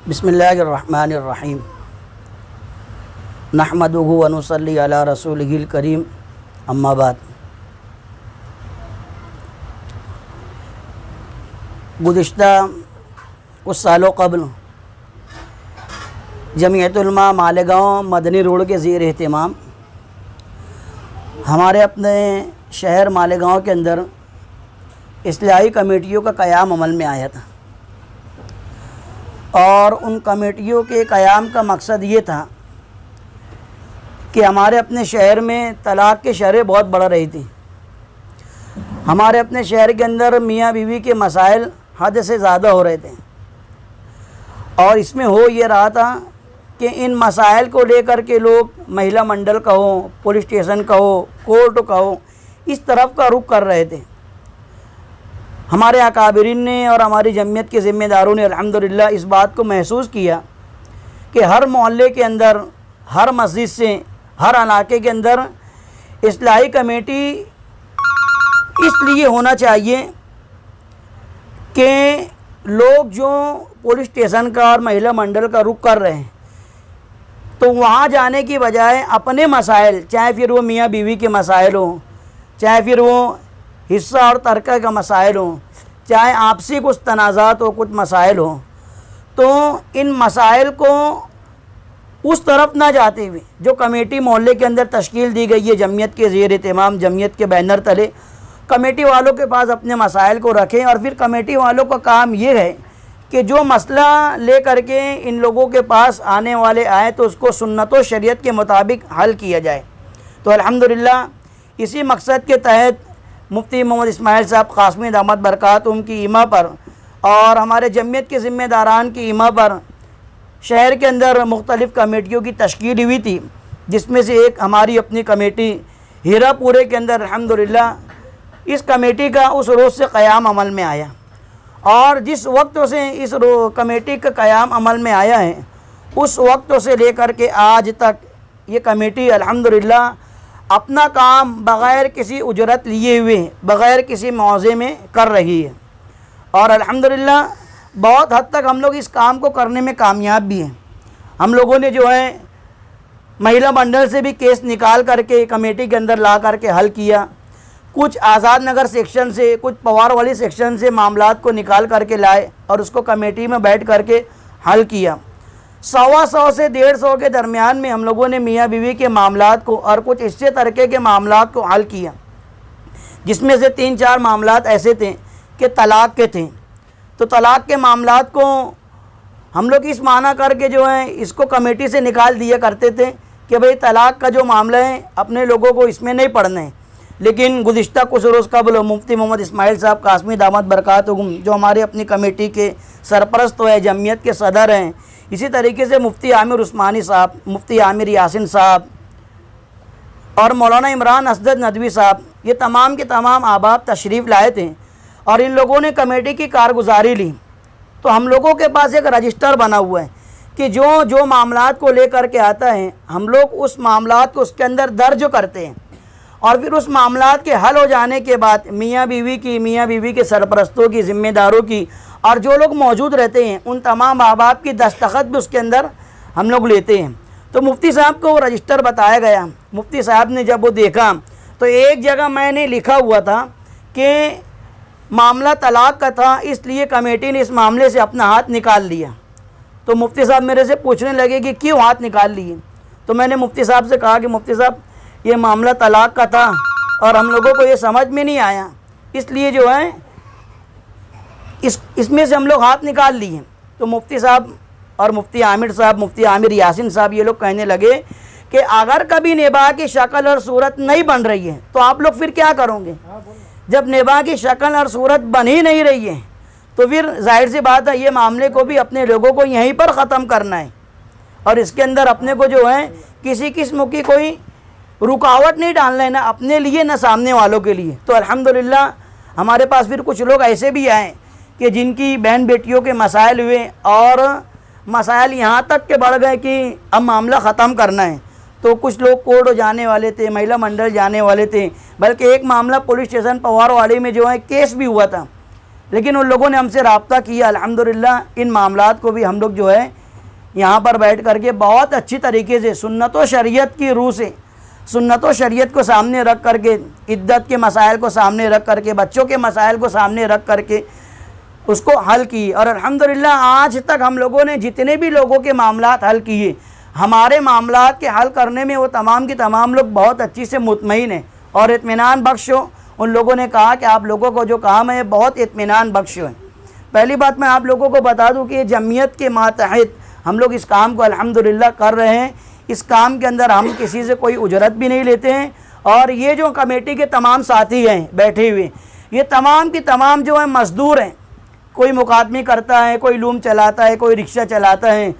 बिस्मिल्लाहिर्रहमानिर्रहीम नहमदुहु व नुसल्ली अला रसूलिहिल करीम अम्मा बाद। गुज़िश्ता कुछ सालों क़ब्ल जमीयत उलमा मालेगांव मदनी रोड के ज़ेर एहतमाम हमारे अपने शहर मालेगांव के अंदर इस्लाही कमेटियों का क़याम अमल में आया था और उन कमेटियों के क़याम का मकसद ये था कि हमारे अपने शहर में तलाक़ के शरह बहुत बढ़ रही थी। हमारे अपने शहर के अंदर मियाँ बीवी के मसाइल हद से ज़्यादा हो रहे थे और इसमें हो ये रहा था कि इन मसाइल को लेकर के लोग महिला मंडल कहो, पुलिस स्टेशन कहो, कोर्ट कहो, इस तरफ का रुख कर रहे थे। हमारे अकाबिरीन ने और हमारी जमीयत के ज़िम्मेदारों ने अल्हम्दुलिल्लाह इस बात को महसूस किया कि हर मोहल्ले के अंदर, हर मस्जिद से, हर इलाके के अंदर इस्लाही कमेटी इसलिए होना चाहिए कि लोग जो पुलिस स्टेशन का और महिला मंडल का रुख कर रहे हैं तो वहाँ जाने की बजाय अपने मसाइल, चाहे फिर वो मियाँ बीवी के मसाइल हों, चाहे फिर वो हिस्सा और तरक़ा का मसाइल हो, चाहे आपसी कुछ तनाज़ात हो, कुछ मसाइल हो, तो इन मसाइल को उस तरफ ना जाते हुए जो कमेटी मोहल्ले के अंदर तश्कील दी गई है जमीयत के ज़ेर एहतमाम, जमीयत के बैनर तले, कमेटी वालों के पास अपने मसाइल को रखें और फिर कमेटी वालों का काम ये है कि जो मसला ले करके इन लोगों के पास आने वाले आए तो उसको सुन्नत व शरीयत के मुताबिक हल किया जाए। तो अल्हम्दुलिल्लाह इसी मकसद के तहत मुफ्ती मोहम्मद इस्माइल साहब क़ासमी दामत बरकातुहुम की इमा पर और हमारे जमीयत के ज़िम्मेदारान की इमा पर शहर के अंदर मुख्तलिफ़ कमेटियों की तश्कील हुई थी, जिसमें से एक हमारी अपनी कमेटी हीरापुरे के अंदर अल्हम्दुलिल्लाह इस कमेटी का उस रोज़ से क़याम अमल में आया और जिस वक्त से इस कमेटी का क़याम अमल में आया है उस वक्त से लेकर के आज तक ये कमेटी अल्हम्दुलिल्लाह अपना काम बग़ैर किसी उजरत लिए हुए, बग़ैर किसी मुआवजे में कर रही है और अल्हम्दुलिल्लाह बहुत हद तक हम लोग इस काम को करने में कामयाब भी हैं। हम लोगों ने जो है महिला मंडल से भी केस निकाल करके कमेटी के अंदर ला करके हल किया, कुछ आज़ाद नगर सेक्शन से, कुछ पवार वाली सेक्शन से मामलात को निकाल करके लाए और उसको कमेटी में बैठ करके हल किया। 100 से 150 के दरमियान में हम लोगों ने मियाँ बीवी के मामलात को और कुछ इससे तरके के मामलात को हल किया, जिसमें से 3-4 मामलात ऐसे थे कि तलाक़ के थे। तो तलाक़ के मामलात को हम लोग इस माना करके जो है इसको कमेटी से निकाल दिया करते थे कि भाई तलाक़ का जो मामला है अपने लोगों को इसमें नहीं पढ़ना है। लेकिन गुज़िश्ता कुछ रोज़ कबल मुफ्ती मोहम्मद इस्माइल साहब क़ासमी दामत बरकातुहुम जो हमारे अपनी कमेटी के सरपरस्त है, जमीयत के सदर हैं, इसी तरीके से मुफ्ती आमिर उस्मानी साहब, मुफ्ती आमिर यासिन साहब और मौलाना इमरान असदद नदवी साहब, ये तमाम के तमाम अहबाब तशरीफ़ लाए थे और इन लोगों ने कमेटी की कारगुजारी ली। तो हम लोगों के पास एक रजिस्टर बना हुआ है कि जो जो मामलात को लेकर के आता है हम लोग उस मामलात को उसके अंदर दर्ज करते हैं और फिर उस मामलात के हल हो जाने के बाद मियाँ बीवी के सरपरस्तों की, ज़िम्मेदारों की और जो लोग मौजूद रहते हैं उन तमाम अहबाब की दस्तखत भी उसके अंदर हम लोग लेते हैं। तो मुफ्ती साहब को वो रजिस्टर बताया गया। मुफ्ती साहब ने जब वो देखा तो एक जगह मैंने लिखा हुआ था कि मामला तलाक़ का था, इसलिए कमेटी ने इस मामले से अपना हाथ निकाल लिया। तो मुफ्ती साहब मेरे से पूछने लगे कि क्यों हाथ निकाल लिए। तो मैंने मुफ्ती साहब से कहा कि मुफ्ती साहब ये मामला तलाक़ का था और हम लोगों को ये समझ में नहीं आया, इसलिए जो है इसमें से हम लोग हाथ निकाल लिए। तो मुफ्ती साहब और मुफ्ती आमिर साहब, मुफ्ती आमिर यासिन साहब ये लोग कहने लगे कि अगर कभी निबाह की शक्ल और सूरत नहीं बन रही है तो आप लोग फिर क्या करोगे? जब निबाह की शक्ल और सूरत बन ही नहीं रही है तो फिर जाहिर सी बात है ये मामले को भी अपने लोगों को यहीं पर ख़त्म करना है और इसके अंदर अपने को जो है किसी किस्म की कोई रुकावट नहीं डालना है, ना अपने लिए ना सामने वालों के लिए। तो अल्हम्दुलिल्लाह हमारे पास फिर कुछ लोग ऐसे भी आए कि जिनकी बहन बेटियों के मसाइल हुए और मसाइल यहाँ तक के बढ़ गए कि अब मामला ख़त्म करना है। तो कुछ लोग कोर्ट जाने वाले थे, महिला मंडल जाने वाले थे, बल्कि एक मामला पुलिस स्टेशन पवार वाली में जो है केस भी हुआ था लेकिन उन लोगों ने हमसे रब्ता किया। अल्हम्दुलिल्लाह इन मामलात को भी हम लोग जो है यहाँ पर बैठ करके बहुत अच्छी तरीके से सुन्नत व शरीयत की रूह से, सुन्नत व शरीयत को सामने रख करके, इद्दत के मसाइल को सामने रख करके, बच्चों के मसाइल को सामने रख करके उसको हल की। और अल्हम्दुलिल्लाह आज तक हम लोगों ने जितने भी लोगों के मामलात हल किए, हमारे मामलात के हल करने में वो तमाम के तमाम लोग बहुत अच्छी से मुतमईन हैं और इत्मीनान बख्श हो। उन लोगों ने कहा कि आप लोगों को जो काम है बहुत इत्मीनान बख्श है। पहली बात मैं आप लोगों को बता दूं कि जमीयत के मातहत हम लोग इस काम को अल्हम्दुलिल्लाह कर रहे हैं। इस काम के अंदर हम किसी से कोई उजरत भी नहीं लेते हैं। और ये जो कमेटी के तमाम साथी हैं बैठे हुए, ये तमाम की तमाम जो है मज़दूर हैं। कोई मुकादमी करता है, कोई लूम चलाता है, कोई रिक्शा चलाता है,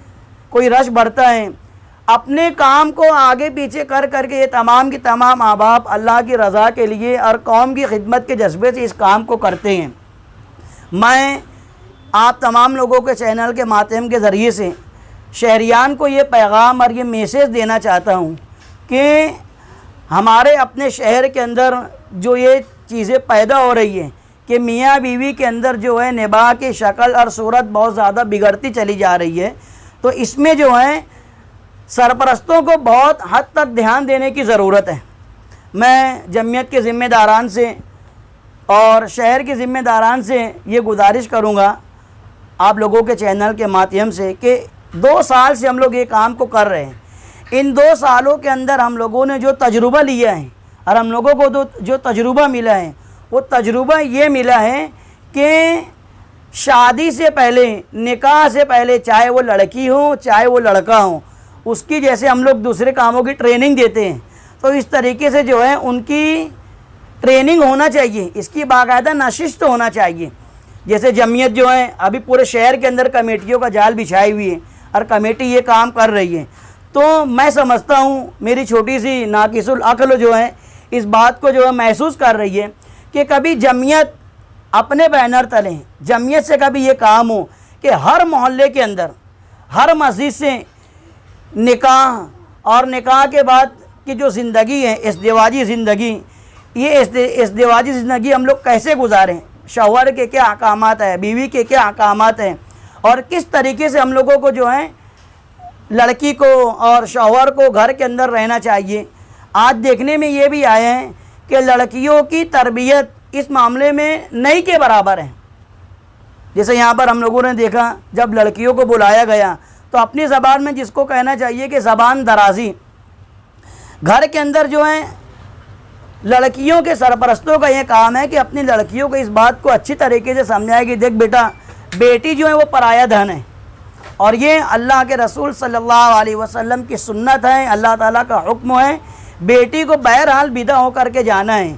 कोई रश भरता है। अपने काम को आगे पीछे कर करके ये तमाम की तमाम अहबाब अल्लाह की रज़ा के लिए और कौम की खिदमत के जज्बे से इस काम को करते हैं। मैं आप तमाम लोगों के चैनल के माध्यम के ज़रिए से शहरियान को ये पैगाम और ये मैसेज देना चाहता हूँ कि हमारे अपने शहर के अंदर जो ये चीज़ें पैदा हो रही हैं कि मियाँ बीवी के अंदर जो है निभाह की शक्ल और सूरत बहुत ज़्यादा बिगड़ती चली जा रही है, तो इसमें जो है सरपरस्तों को बहुत हद तक ध्यान देने की ज़रूरत है। मैं जमीयत के ज़िम्मेदारान से और शहर के ज़िम्मेदारान से ये गुजारिश करूँगा आप लोगों के चैनल के माध्यम से कि 2 साल से हम लोग ये काम को कर रहे हैं। इन 2 सालों के अंदर हम लोगों ने जो तजुर्बा लिया है और हम लोगों को जो तजुर्बा मिला है, वो तजुर्बा ये मिला है कि शादी से पहले, निकाह से पहले, चाहे वो लड़की हो चाहे वो लड़का हो, उसकी जैसे हम लोग दूसरे कामों की ट्रेनिंग देते हैं, तो इस तरीके से जो है उनकी ट्रेनिंग होना चाहिए। इसकी बाकायदा नशिश तो होना चाहिए। जैसे जमीयत जो है अभी पूरे शहर के अंदर कमेटियों का जाल बिछाई हुई है और कमेटी ये काम कर रही है, तो मैं समझता हूँ मेरी छोटी सी नाकिसुल अक्ल जो है इस बात को जो है महसूस कर रही है कि कभी जमीयत अपने बैनर तले, जमीयत से कभी ये काम हो कि हर मोहल्ले के अंदर, हर मस्जिद से निकाह और निकाह के बाद की जो ज़िंदगी है, इज़्दिवाजी ज़िंदगी, ये इज़्दिवाजी ज़िंदगी हम लोग कैसे गुजारें, शौहर के क्या अहकामात है, बीवी के क्या अहकामात हैं और किस तरीके से हम लोगों को जो है लड़की को और शौहर को घर के अंदर रहना चाहिए। आज देखने में ये भी आए हैं कि लड़कियों की तरबियत इस मामले में नहीं के बराबर है। जैसे यहाँ पर हम लोगों ने देखा जब लड़कियों को बुलाया गया तो अपनी ज़बान में जिसको कहना चाहिए कि ज़बान दराजी, घर के अंदर जो है लड़कियों के सरपरस्तों का ये काम है कि अपनी लड़कियों को इस बात को अच्छी तरीके से समझाए कि देख बेटा, बेटी जो है वो पराया धन है और ये अल्लाह के रसूल सल्लल्लाहु अलैहि वसल्लम की सुन्नत है, अल्लाह ताला का हुक्म है, बेटी को बहरहाल विदा हो करके जाना है।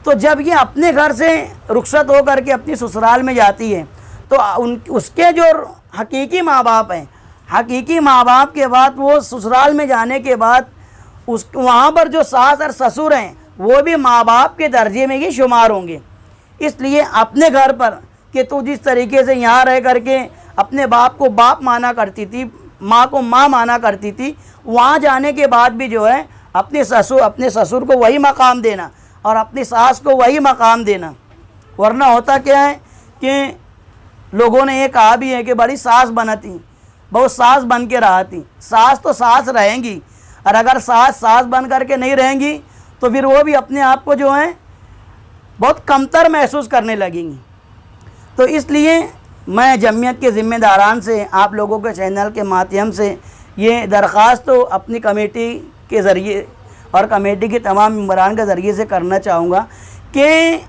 तो जब ये अपने घर से रुखसत हो करके अपनी ससुराल में जाती है तो उसके जो हकीकी माँ बाप हैं, हकीकी माँ बाप के बाद वो ससुराल में जाने के बाद वहाँ पर जो सास और ससुर हैं वो भी माँ बाप के दर्जे में ही शुमार होंगे। इसलिए अपने घर पर कि तू जिस तरीके से यहाँ रह करके अपने बाप को बाप माना करती थी, माँ को माँ माना करती थी, वहाँ जाने के बाद भी जो है अपने ससुर को वही मकाम देना और अपनी सास को वही मकाम देना। वरना होता क्या है कि लोगों ने ये कहा भी है कि बड़ी सास बनती, बहुत सास बन के रहती। सास तो सास रहेंगी और अगर सास बन करके नहीं रहेंगी तो फिर वो भी अपने आप को जो है बहुत कमतर महसूस करने लगेंगी। तो इसलिए मैं जमीयत के ज़िम्मेदारान से आप लोगों के चैनल के माध्यम से ये दरख्वास्त तो अपनी कमेटी के ज़रिए और कमेटी के तमाम मेंबरान के ज़रिए से करना चाहूँगा कि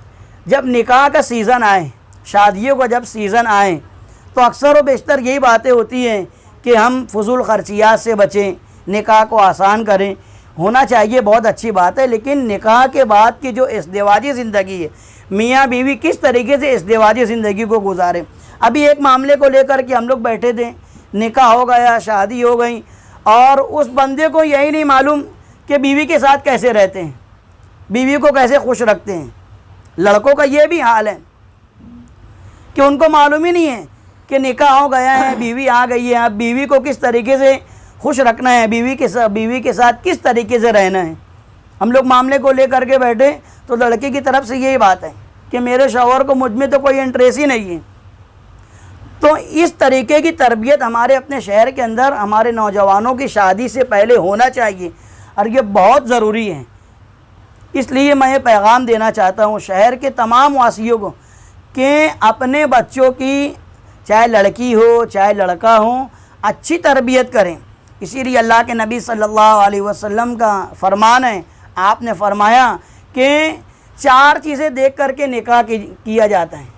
जब निकाह का सीज़न आए, शादियों का जब सीज़न आए, तो अक्सर व बेशतर यही बातें होती हैं कि हम फजूल खर्चियात से बचें, निकाह को आसान करें। होना चाहिए, बहुत अच्छी बात है, लेकिन निकाह के बाद की जो इज़्दिवाजी ज़िंदगी है, मियाँ बीवी किस तरीके से इज़्दिवाजी ज़िंदगी को गुजारें। अभी एक मामले को लेकर के हम लोग बैठे थे, निकाह हो गया, शादी हो गई और उस बंदे को यही नहीं मालूम कि बीवी के साथ कैसे रहते हैं, बीवी को कैसे खुश रखते हैं। लड़कों का ये भी हाल है कि उनको मालूम ही नहीं है कि निकाह हो गया है, बीवी आ गई है, अब बीवी को किस तरीके से खुश रखना है, बीवी के साथ किस तरीके से रहना है। हम लोग मामले को लेकर के बैठे तो लड़के की तरफ से यही बात है कि मेरे शौहर को मुझ में तो कोई इंटरेस्ट ही नहीं है। तो इस तरीके की तरबियत हमारे अपने शहर के अंदर हमारे नौजवानों की शादी से पहले होना चाहिए और ये बहुत ज़रूरी है। इसलिए मैं ये पैगाम देना चाहता हूँ शहर के तमाम वासियों को कि अपने बच्चों की, चाहे लड़की हो चाहे लड़का हो, अच्छी तरबियत करें। इसीलिए अल्लाह के नबी सल्लल्लाहु अलैहि वसल्लम का फरमान है, आपने फरमाया कि 4 चीज़ें देख करके निकाह किया जाता है।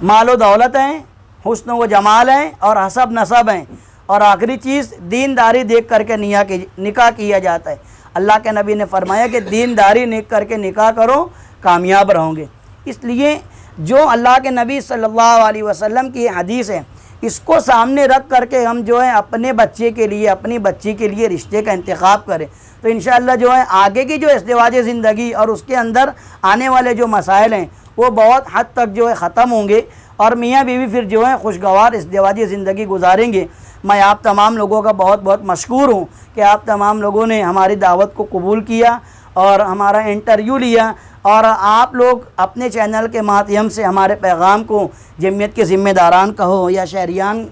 मालो दौलत है, हुस्न व जमाल है और हसब नसब है, और आखिरी चीज़ दीनदारी देख करके निकाह किया जाता है। अल्लाह के नबी ने फरमाया कि दीनदारी देख करके निकाह करो, कामयाब रहोगे। इसलिए जो अल्लाह के नबी सल्लल्लाहु अलैहि वसल्लम की हदीस है, इसको सामने रख करके हम जो है अपने बच्चे के लिए, अपनी बच्ची के लिए रिश्ते का इंतखाब करें, तो इंशाअल्लाह जो है आगे की जो इज़्दिवाज ज़िंदगी और उसके अंदर आने वाले जो मसाइल हैं वो बहुत हद तक जो है ख़त्म होंगे और मियाँ बीवी फिर जो है खुशगवार इज़्दिवाजी ज़िंदगी गुजारेंगे। मैं आप तमाम लोगों का बहुत बहुत मशकूर हूँ कि आप तमाम लोगों ने हमारी दावत को कबूल किया और हमारा इंटरव्यू लिया, और आप लोग अपने चैनल के माध्यम से हमारे पैगाम को जमीयत के ज़िम्मेदारान कहो या शहरियान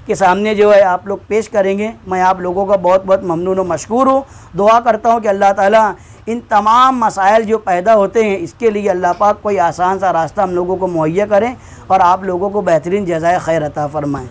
के सामने जो है आप लोग पेश करेंगे। मैं आप लोगों का बहुत बहुत ममनून और मशकूर हूँ। दुआ करता हूँ कि अल्लाह ताला इन तमाम मसाइल जो पैदा होते हैं इसके लिए अल्लाह पाक कोई आसान सा रास्ता हम लोगों को मुहैया करें और आप लोगों को बेहतरीन जज़ाए खैर अता फ़रमाएँ।